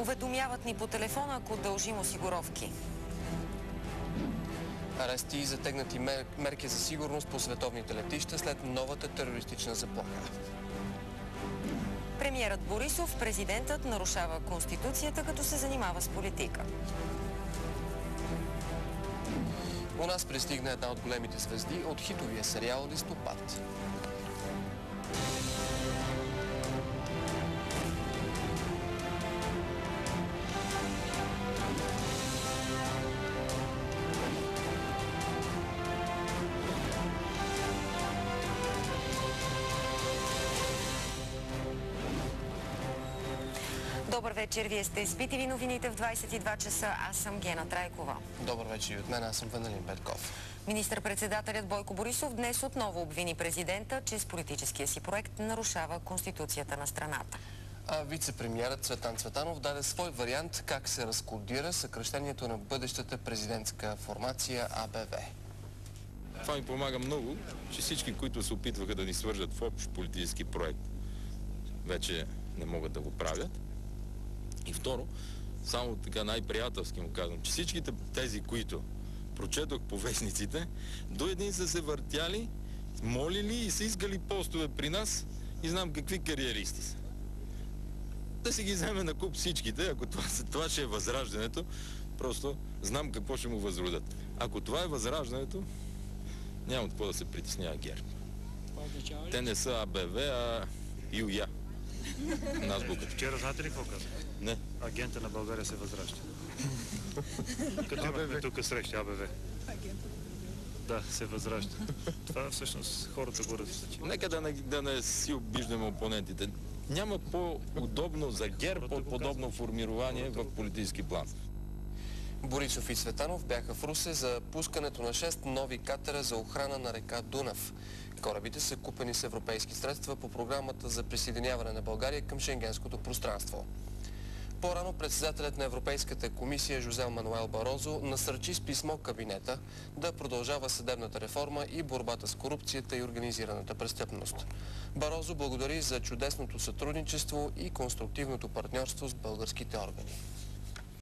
Уведомяват ни по телефона, ако дължим осигуровки. Арести и затегнати мерки за сигурност по световните летища след новата терористична заплаха. Премиерът Борисов, президентът нарушава Конституцията, като се занимава с политика. У нас пристигна една от големите звезди от хитовия сериал "Листопад". Добър вечер, вие сте с BTV новините в 22 часа. Аз съм Гена Трайкова. Добър вечер и от мен, аз съм Венелин Петков. Министър-председателят Бойко Борисов днес отново обвини президента, че с политическия си проект нарушава Конституцията на страната. А вице-премиерът Цветан Цветанов даде свой вариант как се разкодира съкръщението на бъдещата президентска формация АБВ. Това ми помага много, че всички, които се опитваха да ни свържат в общ политически проект, вече не могат да го правят. И второ, само така най-приятелски му казвам, че всичките тези, които прочетох по вестниците, до един са се въртяли, молили и са искали постове при нас и знам какви кариеристи са. Да си ги вземе на куп всичките, ако това ще е възраждането, просто знам какво ще му възродят. Ако това е възраждането, няма от какво да се притеснява ГЕРБ. Те не са АБВ, а ЮЯ. Вчера знаете ли какво каза? Не. Агента на България се възражда. Като имахме тук среща АБВ. Да, се възражда. Това всъщност хората го различат. Нека да не си обиждаме опонентите. Няма по-удобно за ГЕРБ от подобно формирование в политически план. Борисов и Цветанов бяха в Русе за пускането на 6 нови катера за охрана на река Дунав. Корабите са купени с европейски средства по програмата за присъединяване на България към шенгенското пространство. По-рано председателят на Европейската комисия Жозе Мануел Барозо насърчи с писмо кабинета да продължава съдебната реформа и борбата с корупцията и организираната престъпност. Барозо благодари за чудесното сътрудничество и конструктивното партньорство с българските органи.